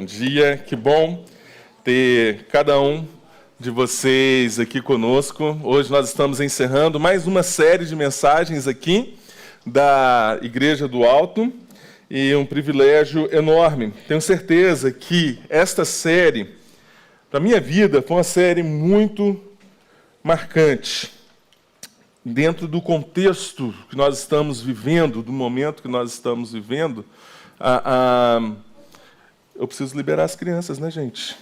Bom dia, que bom ter cada um de vocês aqui conosco. Hoje nós estamos encerrando mais uma série de mensagens aqui da Igreja do Alto e um privilégio enorme. Tenho certeza que esta série, para a minha vida, foi uma série muito marcante. Dentro do contexto que nós estamos vivendo, do momento que nós estamos vivendo, eu preciso liberar as crianças, né, gente?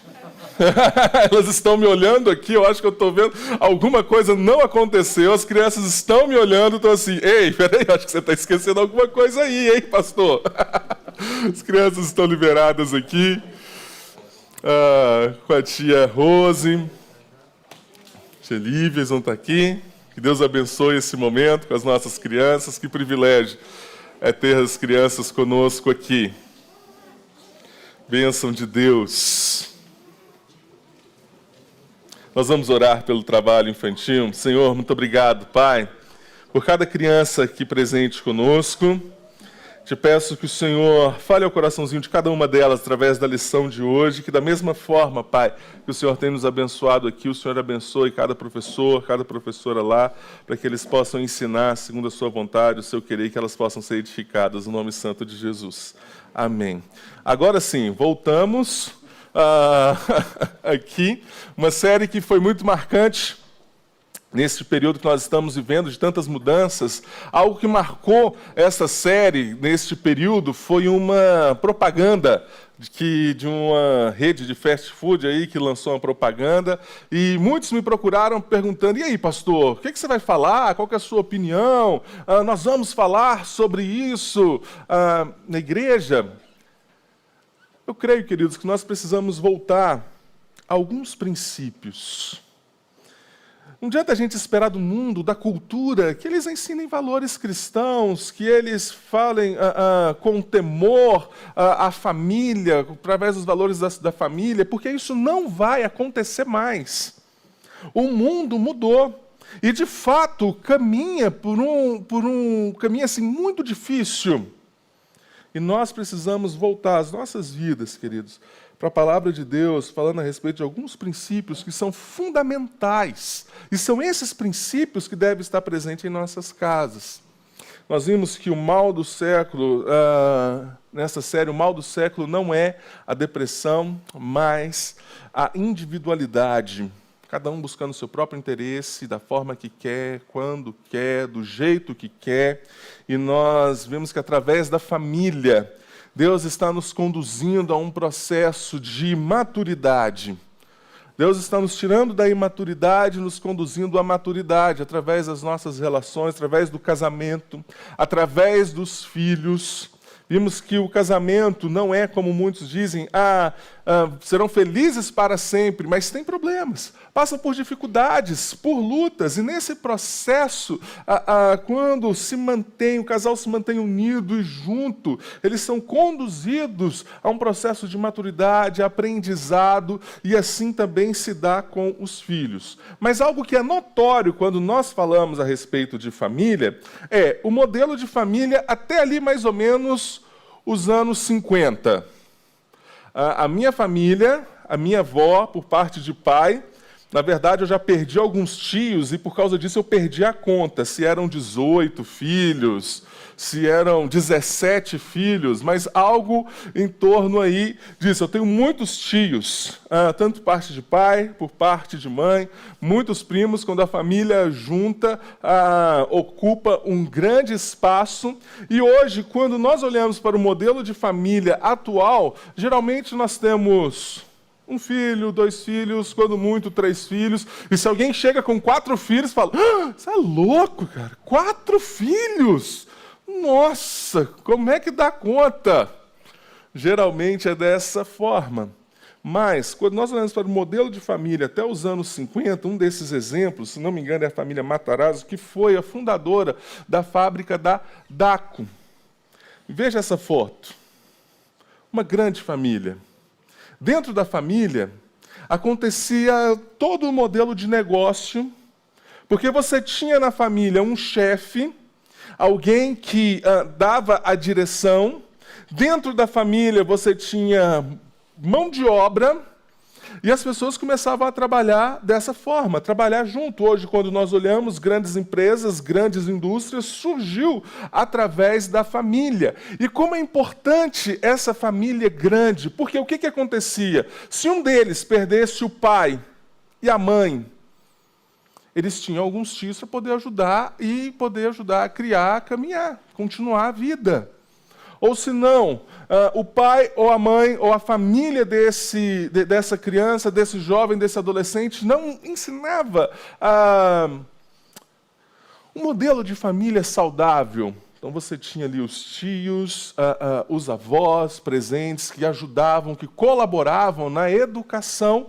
Elas estão me olhando aqui, eu acho que eu estou vendo alguma coisa não aconteceu, as crianças estão me olhando, estou assim, ei, peraí, acho que você está esquecendo alguma coisa aí, hein, pastor? As crianças estão liberadas aqui, com a tia Rose, tia Lívia, eles vão estar aqui. Que Deus abençoe esse momento com as nossas crianças, que privilégio é ter as crianças conosco aqui. Bênção de Deus. Nós vamos orar pelo trabalho infantil. Senhor, muito obrigado, Pai, por cada criança aqui presente conosco. Te peço que o Senhor fale ao coraçãozinho de cada uma delas através da lição de hoje, que da mesma forma, Pai, que o Senhor tem nos abençoado aqui, o Senhor abençoe cada professor, cada professora lá, para que eles possam ensinar segundo a sua vontade, o seu querer, e que elas possam ser edificadas no nome santo de Jesus. Amém. Agora sim, voltamos aqui, uma série que foi muito marcante nesse período que nós estamos vivendo, de tantas mudanças. Algo que marcou essa série neste período foi uma propaganda de uma rede de fast food aí que lançou uma propaganda, e muitos me procuraram perguntando, e aí, pastor, o que você vai falar? Qual que é a sua opinião? Nós vamos falar sobre isso na igreja? Eu creio, queridos, que nós precisamos voltar a alguns princípios. Não adianta a gente esperar do mundo, da cultura, que eles ensinem valores cristãos, que eles falem com temor à família, através dos valores da família, porque isso não vai acontecer mais. O mundo mudou e, de fato, caminha por um caminho assim, muito difícil. E nós precisamos voltar às nossas vidas, queridos, para a palavra de Deus, falando a respeito de alguns princípios que são fundamentais. E são esses princípios que devem estar presentes em nossas casas. Nós vimos que o mal do século, nessa série, o mal do século não é a depressão, mas a individualidade. Cada um buscando o seu próprio interesse, da forma que quer, quando quer, do jeito que quer. E nós vemos que através da família, Deus está nos conduzindo a um processo de maturidade. Deus está nos tirando da imaturidade, nos conduzindo à maturidade, através das nossas relações, através do casamento, através dos filhos. Vimos que o casamento não é, como muitos dizem, serão felizes para sempre, mas tem problemas, passam por dificuldades, por lutas, e nesse processo, quando o casal se mantém unido e junto, eles são conduzidos a um processo de maturidade, aprendizado, e assim também se dá com os filhos. Mas algo que é notório quando nós falamos a respeito de família, é o modelo de família até ali mais ou menos os anos 50. A minha família, a minha avó, por parte de pai, na verdade eu já perdi alguns tios e por causa disso eu perdi a conta, se eram 18 filhos, se eram 17 filhos, mas algo em torno aí disso. Eu tenho muitos tios, tanto por parte de pai, por parte de mãe, muitos primos. Quando a família junta, ocupa um grande espaço. E hoje, quando nós olhamos para o modelo de família atual, geralmente nós temos 1 filho, 2 filhos, quando muito 3 filhos. E se alguém chega com 4 filhos, fala, você é louco, cara, 4 filhos? Nossa, como é que dá conta? Geralmente é dessa forma. Mas, quando nós olhamos para o modelo de família até os anos 50, um desses exemplos, se não me engano, é a família Matarazzo, que foi a fundadora da fábrica da Daco. Veja essa foto. Uma grande família. Dentro da família, acontecia todo o modelo de negócio, porque você tinha na família um chefe, alguém que dava a direção. Dentro da família você tinha mão de obra, e as pessoas começavam a trabalhar dessa forma, trabalhar junto. Hoje, quando nós olhamos, grandes empresas, grandes indústrias, surgiu através da família. E como é importante essa família grande, porque o que acontecia? Se um deles perdesse o pai e a mãe, eles tinham alguns tios para poder ajudar a criar, a caminhar, continuar a vida. Ou se não, o pai ou a mãe ou a família dessa criança, desse jovem, desse adolescente não ensinava um modelo de família saudável. Então você tinha ali os tios, os avós presentes que ajudavam, que colaboravam na educação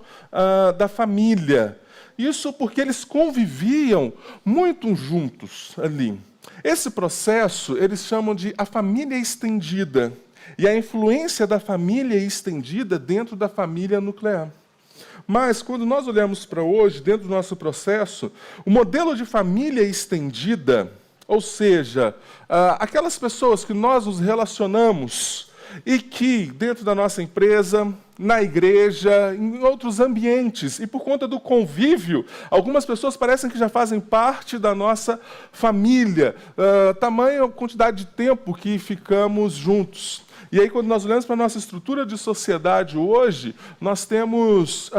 da família. Isso porque eles conviviam muito juntos ali. Esse processo eles chamam de a família estendida, e a influência da família estendida dentro da família nuclear. Mas, quando nós olhamos para hoje, dentro do nosso processo, o modelo de família estendida, ou seja, aquelas pessoas que nós nos relacionamos e que, dentro da nossa empresa, na igreja, em outros ambientes, e por conta do convívio, algumas pessoas parecem que já fazem parte da nossa família, tamanha quantidade de tempo que ficamos juntos. E aí, quando nós olhamos para a nossa estrutura de sociedade hoje, nós temos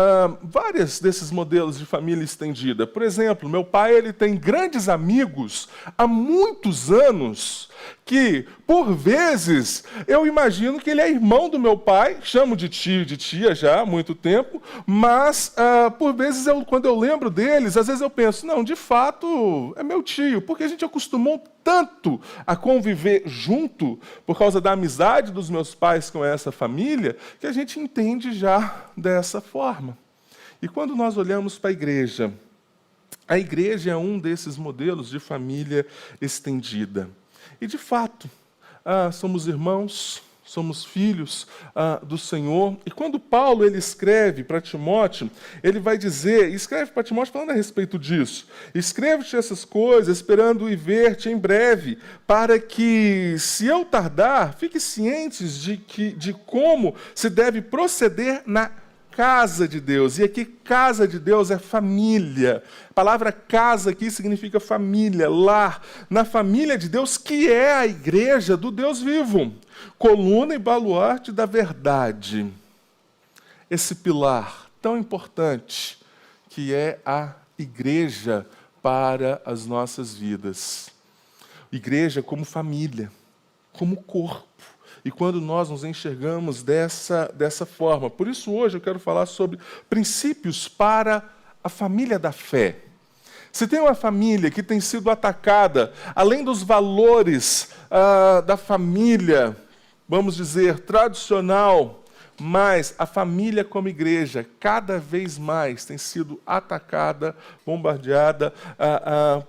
vários desses modelos de família estendida. Por exemplo, meu pai ele tem grandes amigos há muitos anos, que, por vezes, eu imagino que ele é irmão do meu pai, chamo de tio e de tia já há muito tempo, mas, por vezes, quando eu lembro deles, às vezes eu penso, não, de fato, é meu tio, porque a gente acostumou tanto a conviver junto, por causa da amizade dos meus pais com essa família, que a gente entende já dessa forma. E quando nós olhamos para a igreja é um desses modelos de família estendida. E, de fato, somos irmãos, somos filhos do Senhor. E quando Paulo ele escreve para Timóteo, ele vai dizer, escreve para Timóteo falando a respeito disso, escrevo-te essas coisas, esperando ir ver-te em breve, para que, se eu tardar, fique cientes de como se deve proceder na casa de Deus. E aqui, casa de Deus é família. A palavra casa aqui significa família, lar. Na família de Deus, que é a igreja do Deus vivo. Coluna e baluarte da verdade. Esse pilar tão importante que é a igreja para as nossas vidas. Igreja como família, como corpo. E quando nós nos enxergamos dessa forma. Por isso, hoje, eu quero falar sobre princípios para a família da fé. Se tem uma família que tem sido atacada, além dos valores da família, vamos dizer, tradicional, mas a família como igreja, cada vez mais tem sido atacada, bombardeada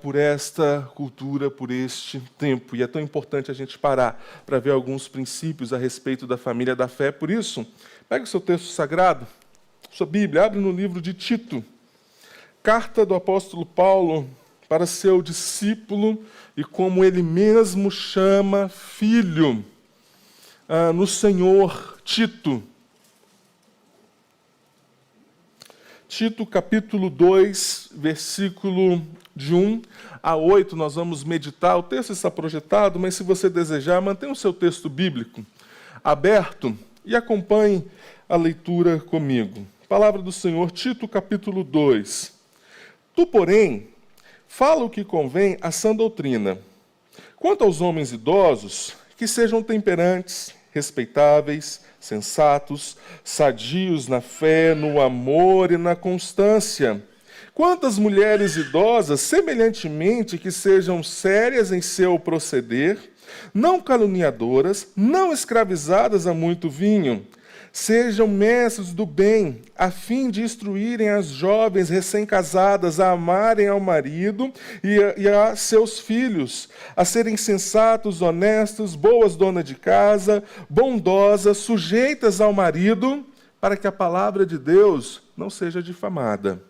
por esta cultura, por este tempo. E é tão importante a gente parar para ver alguns princípios a respeito da família da fé. Por isso, pega o seu texto sagrado, sua Bíblia, abre no livro de Tito, carta do apóstolo Paulo para seu discípulo e como ele mesmo chama, filho, no Senhor, Tito. Tito, capítulo 2, versículo de 1 a 8, nós vamos meditar. O texto está projetado, mas se você desejar, mantenha o seu texto bíblico aberto e acompanhe a leitura comigo. Palavra do Senhor, Tito, capítulo 2. Tu, porém, fala o que convém à sã doutrina. Quanto aos homens idosos, que sejam temperantes, respeitáveis, sensatos, sadios na fé, no amor e na constância. Quantas mulheres idosas, semelhantemente, que sejam sérias em seu proceder, não caluniadoras, não escravizadas a muito vinho, sejam mestres do bem, a fim de instruírem as jovens recém-casadas a amarem ao marido e a seus filhos, a serem sensatos, honestos, boas donas de casa, bondosas, sujeitas ao marido, para que a palavra de Deus não seja difamada.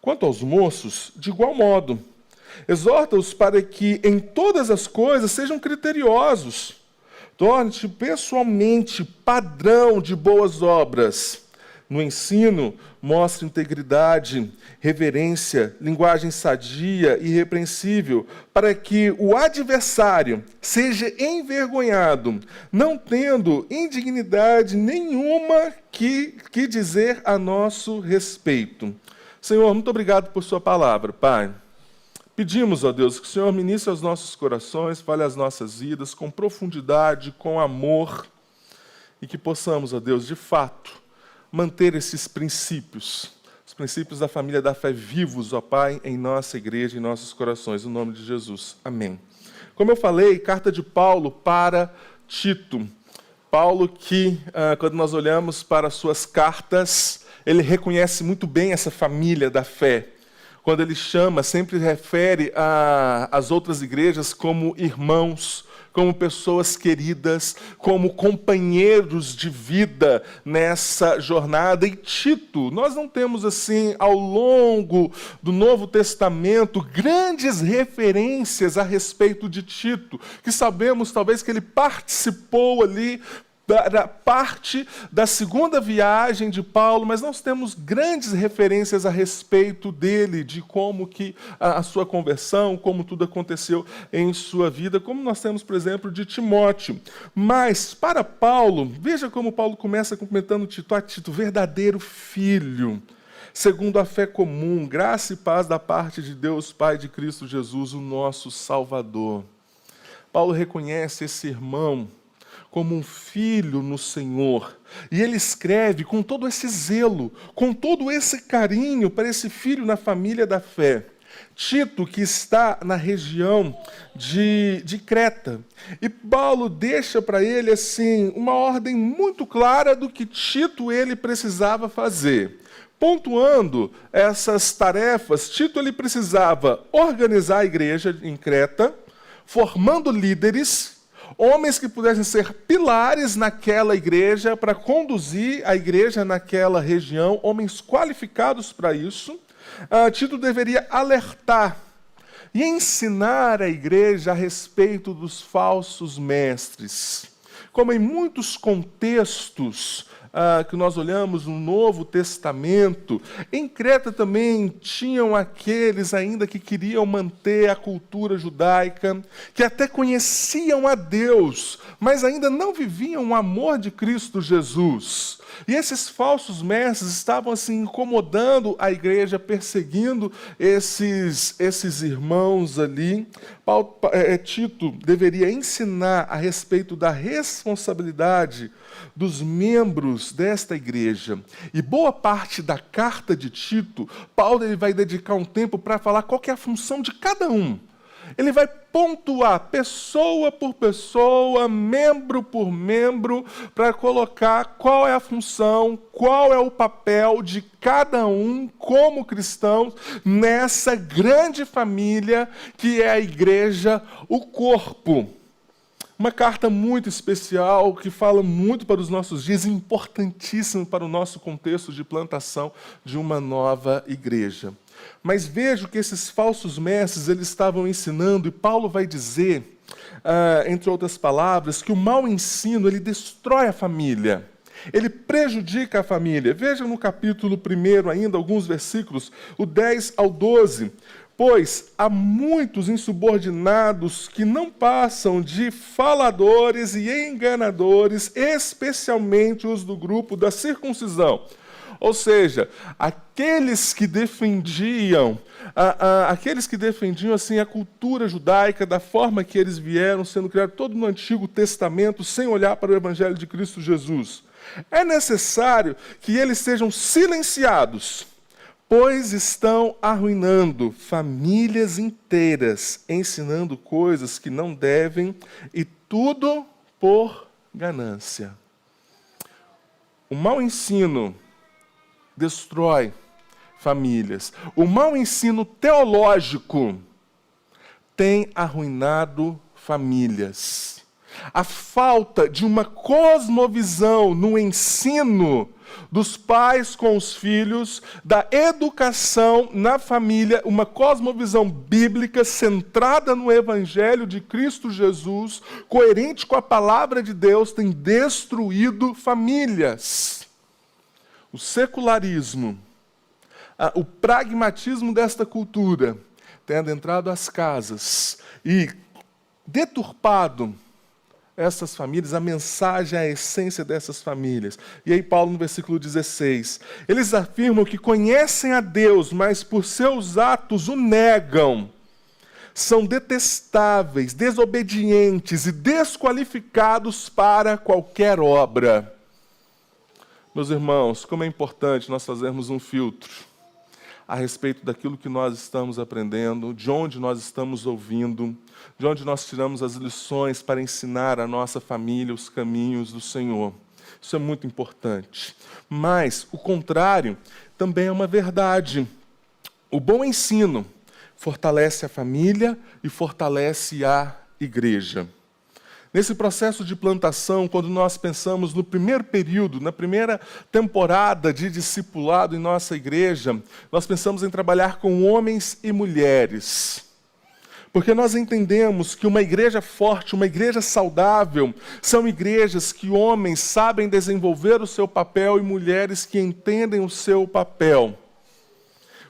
Quanto aos moços, de igual modo, exorta-os para que em todas as coisas sejam criteriosos. Torne-te pessoalmente padrão de boas obras. No ensino, mostre integridade, reverência, linguagem sadia e irrepreensível, para que o adversário seja envergonhado, não tendo indignidade nenhuma que dizer a nosso respeito. Senhor, muito obrigado por sua palavra, Pai. Pedimos, ó Deus, que o Senhor ministre aos nossos corações, fale as nossas vidas com profundidade, com amor, e que possamos, ó Deus, de fato, manter esses princípios, os princípios da família da fé vivos, ó Pai, em nossa igreja, em nossos corações, no nome de Jesus. Amém. Como eu falei, carta de Paulo para Tito. Paulo que, quando nós olhamos para suas cartas, ele reconhece muito bem essa família da fé. Quando ele chama, sempre refere às outras igrejas como irmãos, como pessoas queridas, como companheiros de vida nessa jornada. E Tito, nós não temos assim, ao longo do Novo Testamento, grandes referências a respeito de Tito, que sabemos talvez que ele participou ali da parte da segunda viagem de Paulo, mas nós temos grandes referências a respeito dele, de como que a sua conversão, como tudo aconteceu em sua vida, como nós temos, por exemplo, de Timóteo. Mas, para Paulo, veja como Paulo começa cumprimentando Tito, a Tito, verdadeiro filho, segundo a fé comum, graça e paz da parte de Deus, Pai de Cristo Jesus, o nosso Salvador. Paulo reconhece esse irmão como um filho no Senhor. E ele escreve com todo esse zelo, com todo esse carinho para esse filho na família da fé. Tito, que está na região de Creta. E Paulo deixa para ele assim uma ordem muito clara do que Tito ele precisava fazer. Pontuando essas tarefas, Tito ele precisava organizar a igreja em Creta, formando líderes, homens que pudessem ser pilares naquela igreja, para conduzir a igreja naquela região, homens qualificados para isso. Tito deveria alertar e ensinar a igreja a respeito dos falsos mestres. Como em muitos contextos que nós olhamos no Novo Testamento, em Creta também tinham aqueles ainda que queriam manter a cultura judaica, que até conheciam a Deus, mas ainda não viviam o amor de Cristo Jesus. E esses falsos mestres estavam assim incomodando a igreja, perseguindo esses irmãos ali. Tito deveria ensinar a respeito da responsabilidade dos membros desta igreja. E boa parte da carta de Tito, Paulo ele vai dedicar um tempo para falar qual que é a função de cada um. Ele vai pontuar pessoa por pessoa, membro por membro, para colocar qual é a função, qual é o papel de cada um como cristão nessa grande família que é a igreja, o corpo. Uma carta muito especial, que fala muito para os nossos dias, importantíssimo para o nosso contexto de plantação de uma nova igreja. Mas vejo que esses falsos mestres, eles estavam ensinando, e Paulo vai dizer, entre outras palavras, que o mau ensino, ele destrói a família. Ele prejudica a família. Veja no capítulo 1 ainda, alguns versículos, o 10 ao 12. Pois há muitos insubordinados que não passam de faladores e enganadores, especialmente os do grupo da circuncisão. Ou seja, aqueles que defendiam assim, a cultura judaica, da forma que eles vieram sendo criados, todo no Antigo Testamento, sem olhar para o Evangelho de Cristo Jesus. É necessário que eles sejam silenciados, pois estão arruinando famílias inteiras, ensinando coisas que não devem, e tudo por ganância. O mau ensino destrói famílias. O mau ensino teológico tem arruinado famílias. A falta de uma cosmovisão no ensino dos pais com os filhos, da educação na família, uma cosmovisão bíblica centrada no Evangelho de Cristo Jesus, coerente com a palavra de Deus, tem destruído famílias. O secularismo, o pragmatismo desta cultura tem adentrado as casas e deturpado essas famílias, a mensagem, a essência dessas famílias. E aí Paulo, no versículo 16, eles afirmam que conhecem a Deus, mas por seus atos o negam. São detestáveis, desobedientes e desqualificados para qualquer obra. Meus irmãos, como é importante nós fazermos um filtro a respeito daquilo que nós estamos aprendendo, de onde nós estamos ouvindo, de onde nós tiramos as lições para ensinar a nossa família os caminhos do Senhor. Isso é muito importante. Mas o contrário também é uma verdade. O bom ensino fortalece a família e fortalece a igreja. Nesse processo de plantação, quando nós pensamos no primeiro período, na primeira temporada de discipulado em nossa igreja, nós pensamos em trabalhar com homens e mulheres. Porque nós entendemos que uma igreja forte, uma igreja saudável, são igrejas que homens sabem desenvolver o seu papel e mulheres que entendem o seu papel.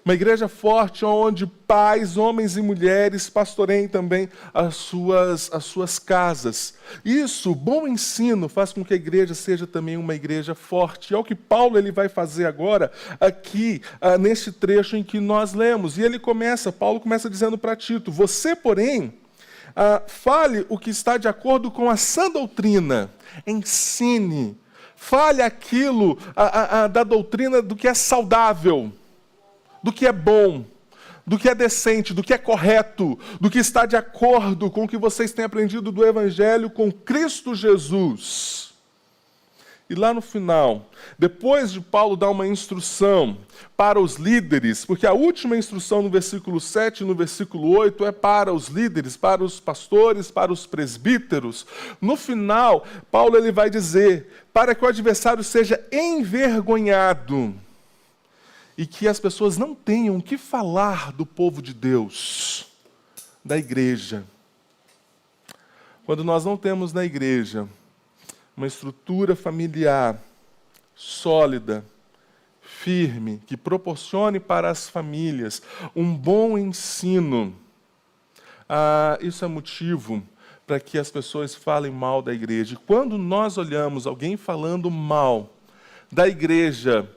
Uma igreja forte onde pais, homens e mulheres pastoreiem também as suas casas. Isso, bom ensino, faz com que a igreja seja também uma igreja forte. É o que Paulo ele vai fazer agora, aqui, neste trecho em que nós lemos. E Paulo começa dizendo para Tito, você, porém, fale o que está de acordo com a sã doutrina, ensine, fale aquilo da doutrina do que é saudável, do que é bom, do que é decente, do que é correto, do que está de acordo com o que vocês têm aprendido do Evangelho com Cristo Jesus. E lá no final, depois de Paulo dar uma instrução para os líderes, porque a última instrução no versículo 7 e no versículo 8 é para os líderes, para os pastores, para os presbíteros. No final, Paulo ele vai dizer, para que o adversário seja envergonhado, e que as pessoas não tenham o que falar do povo de Deus, da igreja. Quando nós não temos na igreja uma estrutura familiar sólida, firme, que proporcione para as famílias um bom ensino, isso é motivo para que as pessoas falem mal da igreja. E quando nós olhamos alguém falando mal da igreja,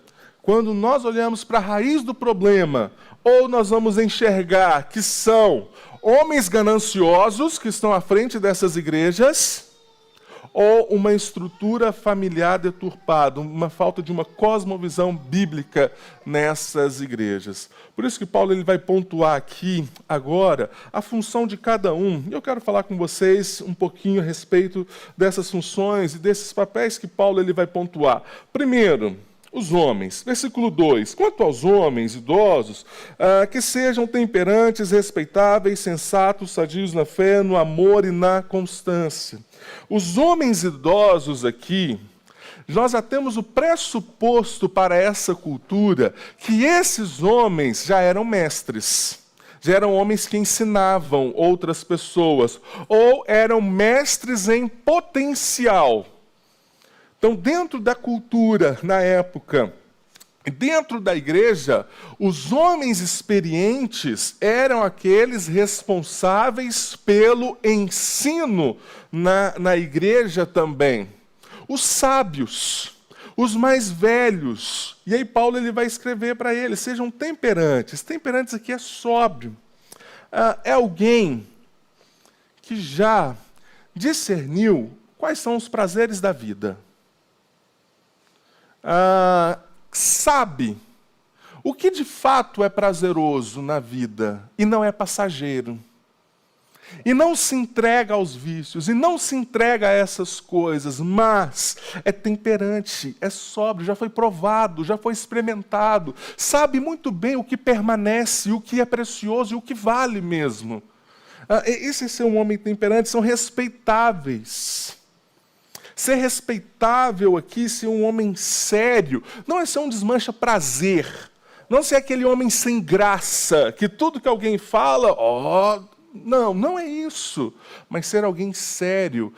quando nós olhamos para a raiz do problema, ou nós vamos enxergar que são homens gananciosos que estão à frente dessas igrejas, ou uma estrutura familiar deturpada, uma falta de uma cosmovisão bíblica nessas igrejas. Por isso que Paulo ele vai pontuar aqui, agora, a função de cada um. Eu quero falar com vocês um pouquinho a respeito dessas funções e desses papéis que Paulo ele vai pontuar. Primeiro, os homens. Versículo 2. Quanto aos homens idosos, que sejam temperantes, respeitáveis, sensatos, sadios na fé, no amor e na constância. Os homens idosos aqui, nós já temos o pressuposto para essa cultura que esses homens já eram mestres. Já eram homens que ensinavam outras pessoas, ou eram mestres em potencial. Então, dentro da cultura, na época, dentro da igreja, os homens experientes eram aqueles responsáveis pelo ensino na igreja também. Os sábios, os mais velhos. E aí Paulo ele vai escrever para eles, sejam temperantes. Temperantes aqui é sóbrio. É alguém que já discerniu quais são os prazeres da vida. Sabe o que de fato é prazeroso na vida e não é passageiro. E não se entrega aos vícios, e não se entrega a essas coisas, mas é temperante, é sóbrio, já foi provado, já foi experimentado, sabe muito bem o que permanece, o que é precioso e o que vale mesmo. Esse é um homem temperante, são respeitáveis. Ser respeitável aqui, ser um homem sério, não é ser um desmancha-prazer, não ser aquele homem sem graça, que tudo que alguém fala, não é isso. Mas ser alguém sério,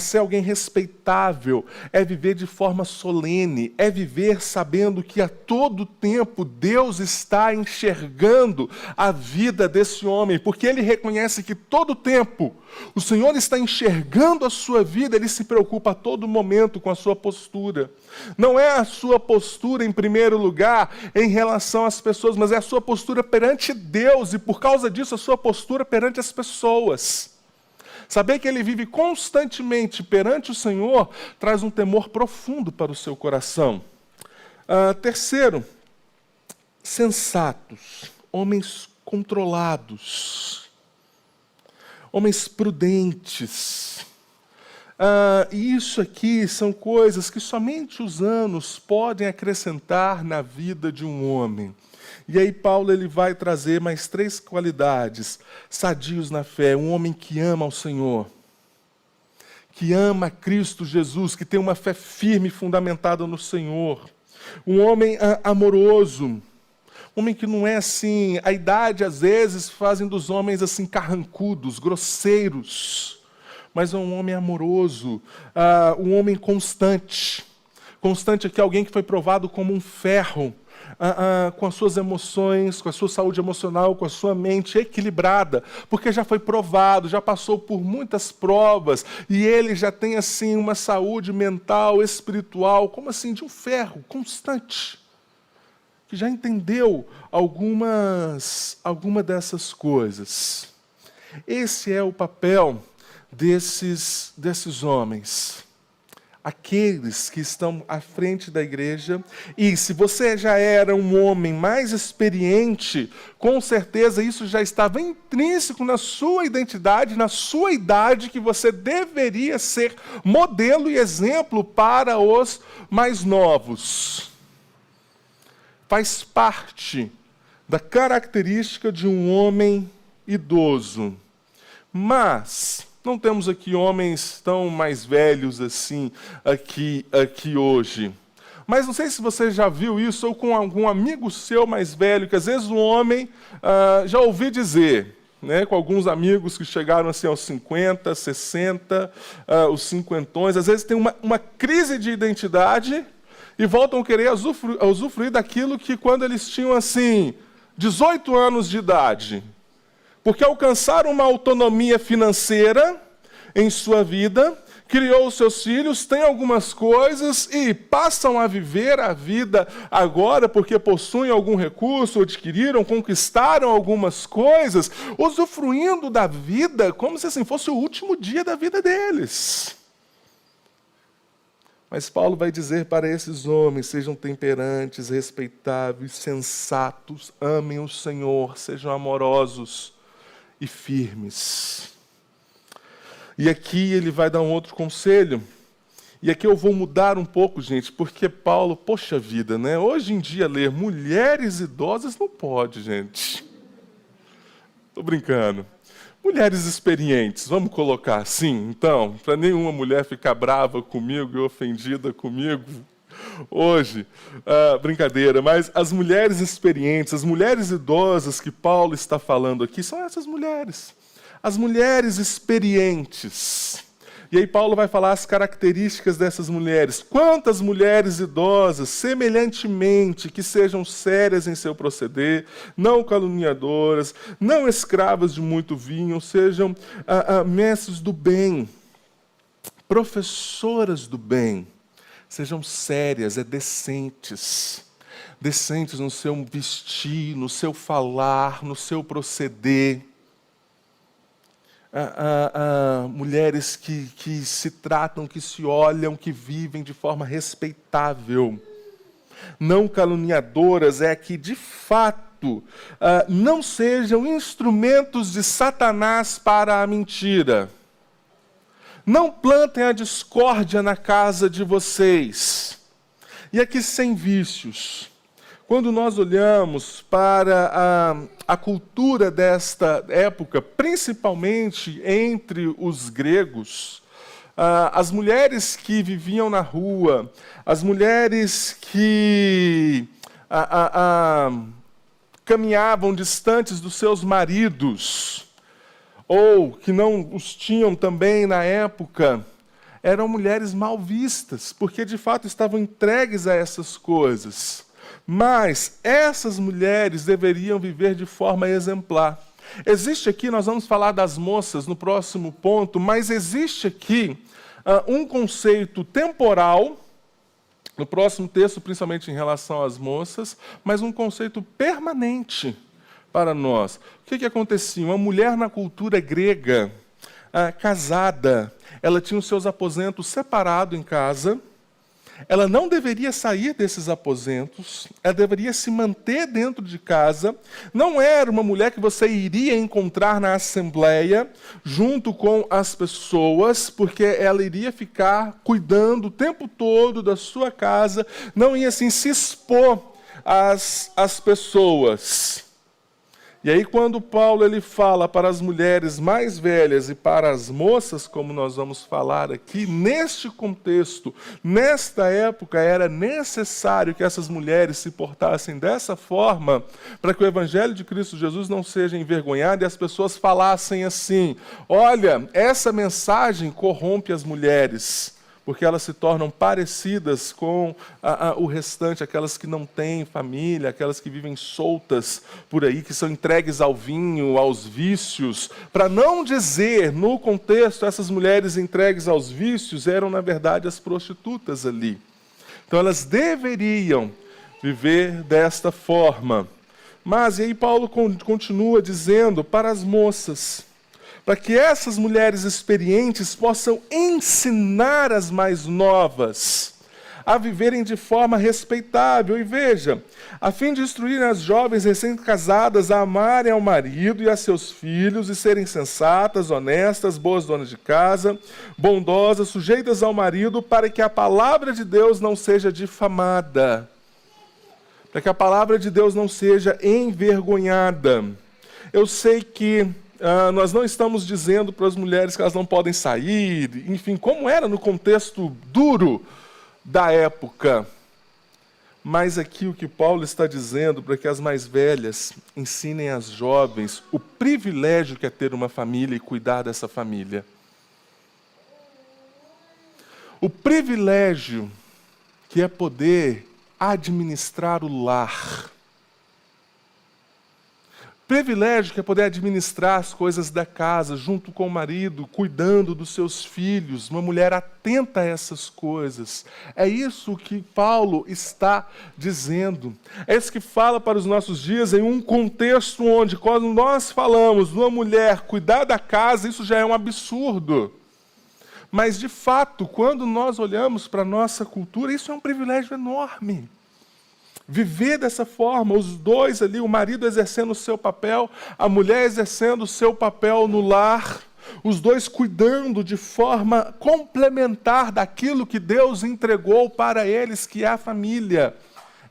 ser alguém respeitável, é viver de forma solene, é viver sabendo que a todo tempo Deus está enxergando a vida desse homem, porque ele reconhece que todo tempo o Senhor está enxergando a sua vida, ele se preocupa a todo momento com a sua postura. Não é a sua postura em primeiro lugar em relação às pessoas, mas é a sua postura perante Deus, e por causa disso a sua postura perante as pessoas. Saber que ele vive constantemente perante o Senhor traz um temor profundo para o seu coração. Terceiro, sensatos, homens controlados, homens prudentes. E isso aqui são coisas que somente os anos podem acrescentar na vida de um homem. E aí Paulo ele vai trazer mais 3 qualidades. Sadios na fé, um homem que ama ao Senhor, que ama a Cristo Jesus, que tem uma fé firme fundamentada no Senhor. Um homem amoroso, um homem que não é assim, a idade às vezes fazem dos homens assim carrancudos, grosseiros, mas é um homem amoroso, um homem constante. Constante aqui é alguém que foi provado como um ferro, com as suas emoções, com a sua saúde emocional, com a sua mente equilibrada, porque já foi provado, já passou por muitas provas, e ele já tem assim uma saúde mental, espiritual, como assim, de um ferro constante, que já entendeu alguma dessas coisas. Esse é o papel desses homens, aqueles que estão à frente da igreja. E se você já era um homem mais experiente, com certeza isso já estava intrínseco na sua identidade, na sua idade, que você deveria ser modelo e exemplo para os mais novos. Faz parte da característica de um homem idoso. Mas não temos aqui homens tão mais velhos assim, aqui hoje. Mas não sei se você já viu isso, ou com algum amigo seu mais velho, que às vezes o homem, já ouvi dizer, né, com alguns amigos que chegaram assim aos 50, 60, os cinquentões, às vezes tem uma crise de identidade e voltam a querer usufruir daquilo que quando eles tinham assim 18 anos de idade. Porque alcançaram uma autonomia financeira em sua vida, criou os seus filhos, tem algumas coisas e passam a viver a vida agora porque possuem algum recurso, adquiriram, conquistaram algumas coisas, usufruindo da vida como se assim fosse o último dia da vida deles. Mas Paulo vai dizer para esses homens: sejam temperantes, respeitáveis, sensatos, amem o Senhor, sejam amorosos e firmes. E aqui ele vai dar um outro conselho. E aqui eu vou mudar um pouco, gente, porque Paulo, poxa vida, né? Hoje em dia ler mulheres idosas não pode, gente. Estou brincando. Mulheres experientes, vamos colocar assim, então, para nenhuma mulher ficar brava comigo e ofendida comigo hoje, brincadeira, mas as mulheres experientes, as mulheres idosas que Paulo está falando aqui, são essas mulheres, as mulheres experientes. E aí Paulo vai falar as características dessas mulheres. Quantas mulheres idosas, semelhantemente, que sejam sérias em seu proceder, não caluniadoras, não escravas de muito vinho, sejam mestres do bem, professoras do bem, sejam sérias, decentes. Decentes no seu vestir, no seu falar, no seu proceder. Mulheres que se tratam, que se olham, que vivem de forma respeitável. Não caluniadoras, é que, de fato, não sejam instrumentos de Satanás para a mentira. Não plantem a discórdia na casa de vocês. E aqui sem vícios. Quando nós olhamos para a cultura desta época, principalmente entre os gregos, as mulheres que viviam na rua, as mulheres que caminhavam distantes dos seus maridos, ou que não os tinham também na época, eram mulheres mal vistas, porque de fato estavam entregues a essas coisas. Mas essas mulheres deveriam viver de forma exemplar. Existe aqui, nós vamos falar das moças no próximo ponto, mas existe aqui um conceito temporal, no próximo texto, principalmente em relação às moças, mas um conceito permanente para nós. O que acontecia? Uma mulher na cultura grega, casada, ela tinha os seus aposentos separados em casa, ela não deveria sair desses aposentos, ela deveria se manter dentro de casa, não era uma mulher que você iria encontrar na assembleia, junto com as pessoas, porque ela iria ficar cuidando o tempo todo da sua casa, não ia assim se expor às pessoas. E aí quando Paulo ele fala para as mulheres mais velhas e para as moças, como nós vamos falar aqui, neste contexto, nesta época, era necessário que essas mulheres se portassem dessa forma, para que o Evangelho de Cristo Jesus não seja envergonhado e as pessoas falassem assim: olha, essa mensagem corrompe as mulheres, porque elas se tornam parecidas com o restante, aquelas que não têm família, aquelas que vivem soltas por aí, que são entregues ao vinho, aos vícios. Para não dizer, no contexto, essas mulheres entregues aos vícios eram, na verdade, as prostitutas ali. Então, elas deveriam viver desta forma. Mas, e aí Paulo continua dizendo para as moças, para que essas mulheres experientes possam ensinar as mais novas a viverem de forma respeitável. E veja, a fim de instruir as jovens recém-casadas a amarem ao marido e a seus filhos e serem sensatas, honestas, boas donas de casa, bondosas, sujeitas ao marido, para que a palavra de Deus não seja difamada, para que a palavra de Deus não seja envergonhada. Eu sei que nós não estamos dizendo para as mulheres que elas não podem sair, enfim, como era no contexto duro da época. Mas aqui o que Paulo está dizendo, para que as mais velhas ensinem às jovens o privilégio que é ter uma família e cuidar dessa família. O privilégio que é poder administrar o lar. Privilégio que é poder administrar as coisas da casa, junto com o marido, cuidando dos seus filhos, uma mulher atenta a essas coisas. É isso que Paulo está dizendo. É isso que fala para os nossos dias em um contexto onde, quando nós falamos de uma mulher cuidar da casa, isso já é um absurdo. Mas, de fato, quando nós olhamos para a nossa cultura, isso é um privilégio enorme. Viver dessa forma, os dois ali, o marido exercendo o seu papel, a mulher exercendo o seu papel no lar, os dois cuidando de forma complementar daquilo que Deus entregou para eles, que é a família.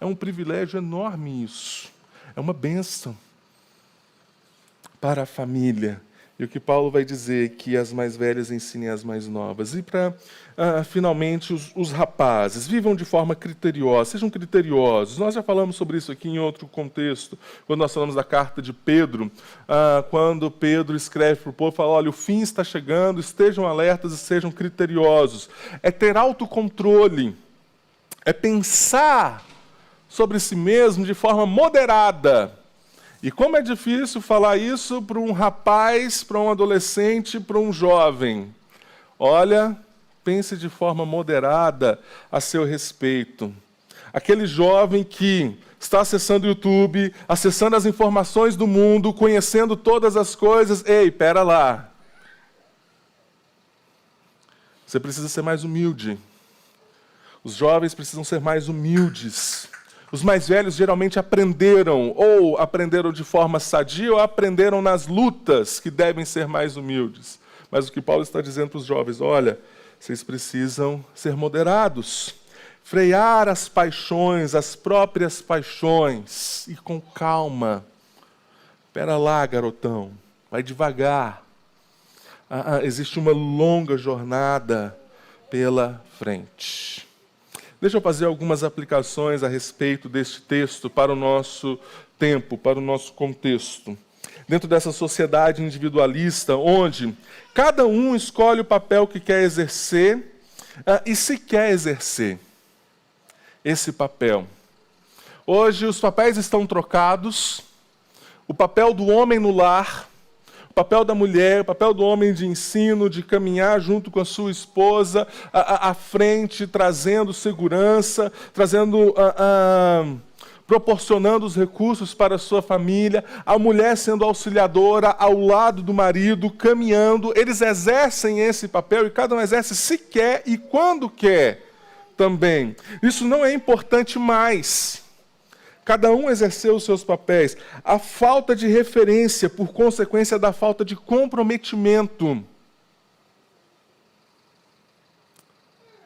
É um privilégio enorme isso. É uma bênção para a família. E o que Paulo vai dizer é que as mais velhas ensinem as mais novas. E para, finalmente, os rapazes, vivam de forma criteriosa, sejam criteriosos. Nós já falamos sobre isso aqui em outro contexto, quando nós falamos da carta de Pedro, quando Pedro escreve para o povo, fala: olha, o fim está chegando, estejam alertas e sejam criteriosos. É ter autocontrole, é pensar sobre si mesmo de forma moderada. E como é difícil falar isso para um rapaz, para um adolescente, para um jovem. Olha, pense de forma moderada a seu respeito. Aquele jovem que está acessando o YouTube, acessando as informações do mundo, conhecendo todas as coisas. Ei, pera lá. Você precisa ser mais humilde. Os jovens precisam ser mais humildes. Os mais velhos geralmente aprenderam, ou aprenderam de forma sadia, ou aprenderam nas lutas, que devem ser mais humildes. Mas o que Paulo está dizendo para os jovens: olha, vocês precisam ser moderados, frear as paixões, as próprias paixões, e com calma. Espera lá, garotão, vai devagar. existe uma longa jornada pela frente. Deixa eu fazer algumas aplicações a respeito deste texto para o nosso tempo, para o nosso contexto. Dentro dessa sociedade individualista, onde cada um escolhe o papel que quer exercer e se quer exercer esse papel. Hoje os papéis estão trocados, o papel do homem no lar, o papel da mulher, o papel do homem de ensino, de caminhar junto com a sua esposa à frente, trazendo segurança, proporcionando os recursos para a sua família, a mulher sendo auxiliadora ao lado do marido, caminhando. Eles exercem esse papel e cada um exerce se quer e quando quer também. Isso não é importante mais. Cada um exerceu os seus papéis. A falta de referência, por consequência da falta de comprometimento.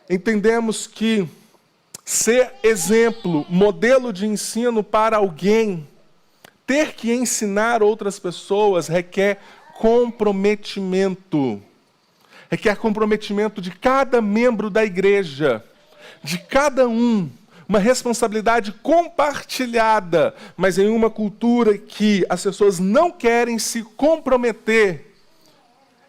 Entendemos que ser exemplo, modelo de ensino para alguém, ter que ensinar outras pessoas requer comprometimento. Requer comprometimento de cada membro da igreja, de cada um. Uma responsabilidade compartilhada, mas em uma cultura que as pessoas não querem se comprometer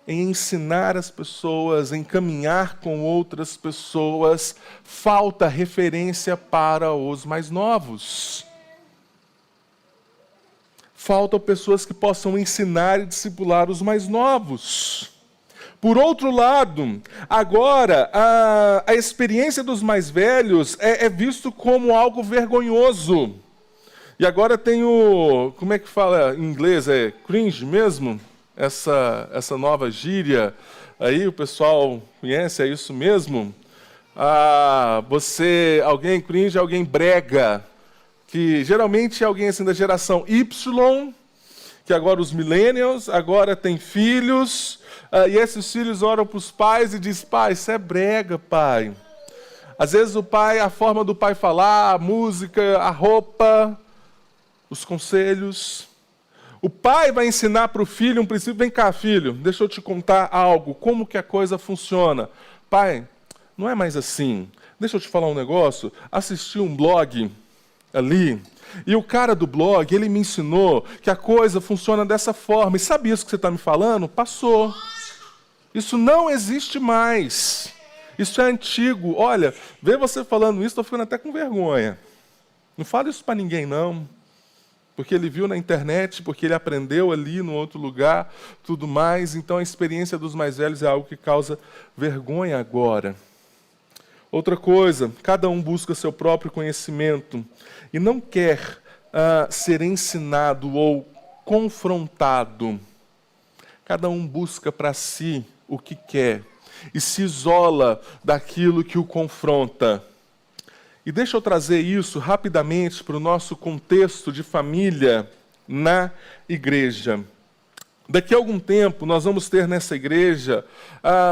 em ensinar as pessoas, em caminhar com outras pessoas, falta referência para os mais novos. Faltam pessoas que possam ensinar e discipular os mais novos. Por outro lado, agora, a experiência dos mais velhos é visto como algo vergonhoso. E agora tem como é que fala em inglês? É cringe mesmo? Essa nova gíria aí, o pessoal conhece, é isso mesmo? Alguém cringe, alguém brega, que geralmente é alguém assim da geração Y, que agora os millennials, agora tem filhos, e esses filhos oram para os pais e dizem: pai, isso é brega, pai. Às vezes a forma do pai falar, a música, a roupa, os conselhos. O pai vai ensinar para o filho um princípio: vem cá, filho, deixa eu te contar algo, como que a coisa funciona. Pai, não é mais assim. Deixa eu te falar um negócio. Assisti um blog ali, e o cara do blog, ele me ensinou que a coisa funciona dessa forma. E sabe isso que você está me falando? Passou. Isso não existe mais. Isso é antigo. Olha, ver você falando isso, estou ficando até com vergonha. Não fala isso para ninguém, não. Porque ele viu na internet, porque ele aprendeu ali no outro lugar, tudo mais. Então a experiência dos mais velhos é algo que causa vergonha agora. Outra coisa, cada um busca seu próprio conhecimento e não quer ser ensinado ou confrontado. Cada um busca para si o que quer e se isola daquilo que o confronta. E deixa eu trazer isso rapidamente para o nosso contexto de família na igreja. Daqui a algum tempo nós vamos ter nessa igreja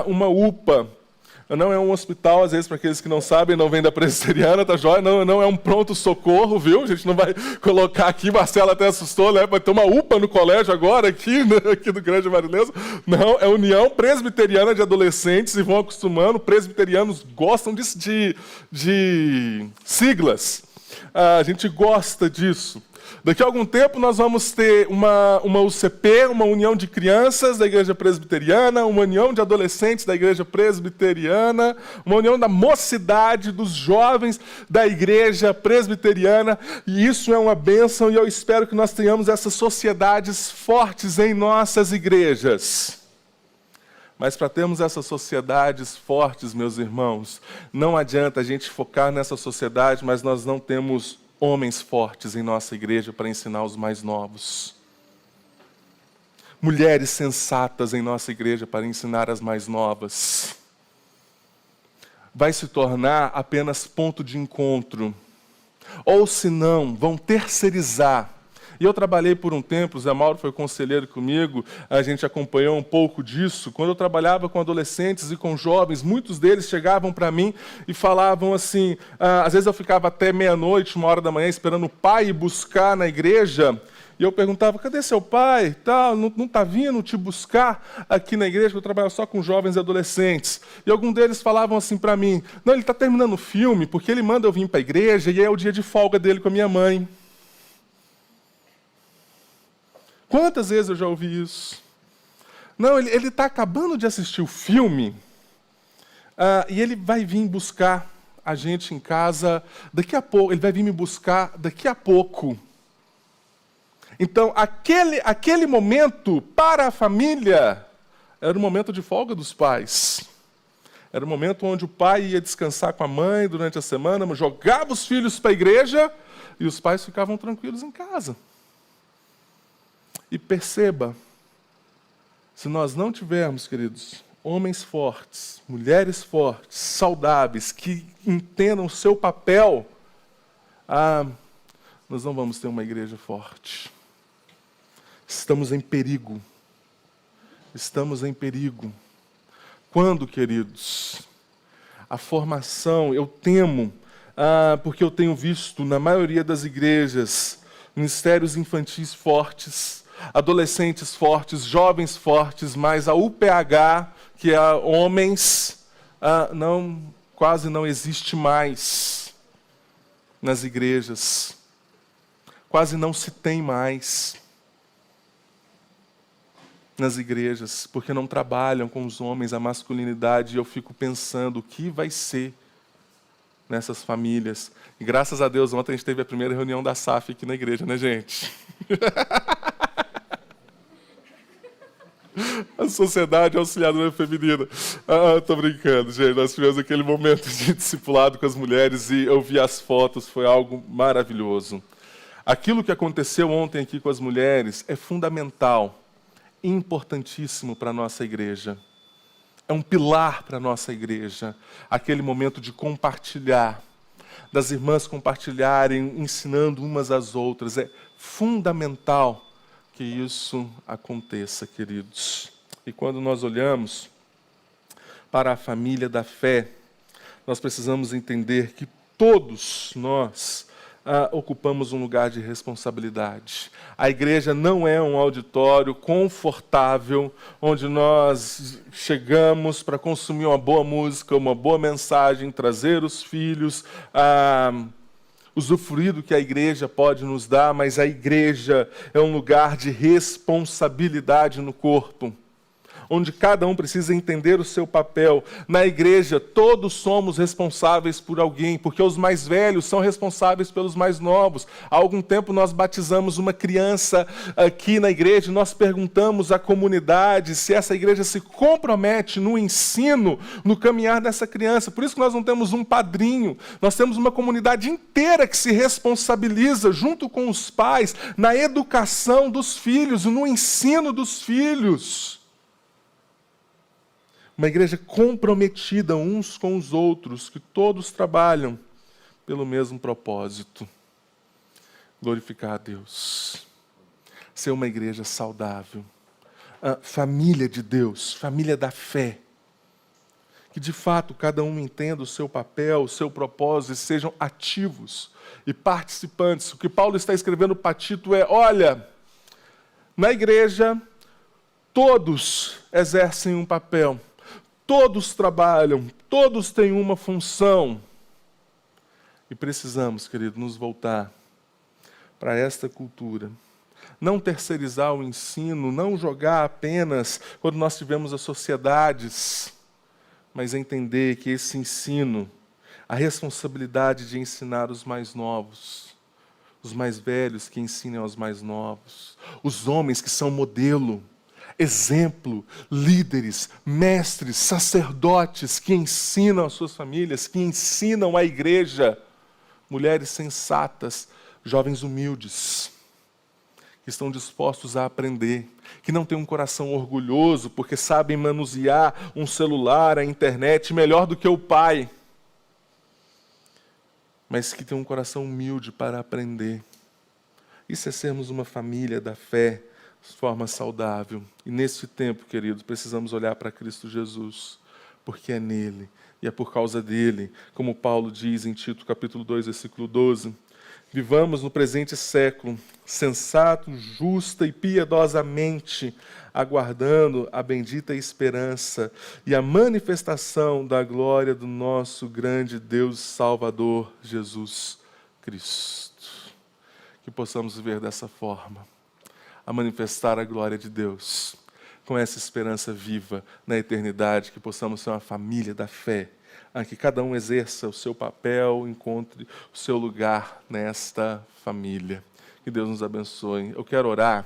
uma UPA. Não é um hospital, às vezes, para aqueles que não sabem, não vem da presbiteriana, tá joia? Não é um pronto-socorro, viu? A gente não vai colocar aqui, Marcela até assustou, né? Vai ter uma UPA no colégio agora, aqui do Grande Marilesa. Não, é União Presbiteriana de Adolescentes, e vão acostumando. Presbiterianos gostam de siglas. A gente gosta disso. Daqui a algum tempo nós vamos ter uma UCP, uma União de Crianças da Igreja Presbiteriana, uma União de Adolescentes da Igreja Presbiteriana, uma União da Mocidade, dos Jovens da Igreja Presbiteriana, e isso é uma bênção, e eu espero que nós tenhamos essas sociedades fortes em nossas igrejas. Mas para termos essas sociedades fortes, meus irmãos, não adianta a gente focar nessa sociedade, mas nós não temos homens fortes em nossa igreja para ensinar os mais novos. Mulheres sensatas em nossa igreja para ensinar as mais novas. Vai se tornar apenas ponto de encontro. Ou se não, vão terceirizar. E eu trabalhei por um tempo, o Zé Mauro foi conselheiro comigo, a gente acompanhou um pouco disso. Quando eu trabalhava com adolescentes e com jovens, muitos deles chegavam para mim e falavam assim, às vezes eu ficava até meia-noite, 1h da manhã, esperando o pai ir buscar na igreja, E eu perguntava, cadê seu pai? Tal, não está vindo te buscar aqui na igreja, que eu trabalho só com jovens e adolescentes. E alguns deles falavam assim para mim, não, ele está terminando o filme, porque ele manda eu vir para a igreja e é o dia de folga dele com a minha mãe. Quantas vezes eu já ouvi isso? Não, ele está acabando de assistir o filme e ele vai vir buscar a gente em casa daqui a pouco. Ele vai vir me buscar daqui a pouco. Então, aquele momento para a família era o momento de folga dos pais. Era o momento onde o pai ia descansar com a mãe durante a semana, jogava os filhos para a igreja e os pais ficavam tranquilos em casa. E perceba, se nós não tivermos, queridos, homens fortes, mulheres fortes, saudáveis, que entendam o seu papel, nós não vamos ter uma igreja forte. Estamos em perigo. Estamos em perigo. Quando, queridos? A formação, eu temo, porque eu tenho visto na maioria das igrejas, ministérios infantis fortes, adolescentes fortes, jovens fortes, mas a UPH, que é homens, quase não existe mais nas igrejas. Quase não se tem mais nas igrejas, porque não trabalham com os homens a masculinidade, e eu fico pensando o que vai ser nessas famílias. E graças a Deus, ontem a gente teve a primeira reunião da SAF aqui na igreja, né, gente? A Sociedade Auxiliadora Feminina. Tô brincando, gente. Nós tivemos aquele momento de discipulado com as mulheres e eu vi as fotos, foi algo maravilhoso. Aquilo que aconteceu ontem aqui com as mulheres é fundamental, importantíssimo para a nossa igreja. É um pilar para a nossa igreja. Aquele momento de compartilhar, das irmãs compartilharem, ensinando umas às outras. É fundamental que isso aconteça, queridos. E quando nós olhamos para a família da fé, nós precisamos entender que todos nós ocupamos um lugar de responsabilidade. A igreja não é um auditório confortável, onde nós chegamos para consumir uma boa música, uma boa mensagem, trazer os filhos, usufruir do que a igreja pode nos dar, mas a igreja é um lugar de responsabilidade no corpo, onde cada um precisa entender o seu papel. Na igreja, todos somos responsáveis por alguém, porque os mais velhos são responsáveis pelos mais novos. Há algum tempo nós batizamos uma criança aqui na igreja, e nós perguntamos à comunidade se essa igreja se compromete no ensino, no caminhar dessa criança. Por isso que nós não temos um padrinho, nós temos uma comunidade inteira que se responsabiliza, junto com os pais, na educação dos filhos e no ensino dos filhos. Uma igreja comprometida uns com os outros, que todos trabalham pelo mesmo propósito. Glorificar a Deus. Ser uma igreja saudável. Família de Deus, família da fé. Que de fato cada um entenda o seu papel, o seu propósito, e sejam ativos e participantes. O que Paulo está escrevendo para Tito é, olha, na igreja todos exercem um papel. Todos trabalham, todos têm uma função. E precisamos, querido, nos voltar para esta cultura. Não terceirizar o ensino, não jogar apenas quando nós tivemos as sociedades, mas entender que esse ensino, a responsabilidade de ensinar os mais novos, os mais velhos que ensinem aos mais novos, os homens que são modelo, exemplo, líderes, mestres, sacerdotes que ensinam as suas famílias, que ensinam a igreja, mulheres sensatas, jovens humildes, que estão dispostos a aprender, que não têm um coração orgulhoso porque sabem manusear um celular, a internet melhor do que o pai, mas que têm um coração humilde para aprender. Isso é sermos uma família da fé, de forma saudável. E nesse tempo, queridos, precisamos olhar para Cristo Jesus, porque é nele, e é por causa dele, como Paulo diz em Tito, capítulo 2, versículo 12, vivamos no presente século, sensato, justa e piedosamente, aguardando a bendita esperança e a manifestação da glória do nosso grande Deus Salvador, Jesus Cristo. Que possamos viver dessa forma, a manifestar a glória de Deus, com essa esperança viva na eternidade, que possamos ser uma família da fé, a que cada um exerça o seu papel, encontre o seu lugar nesta família. Que Deus nos abençoe. Eu quero orar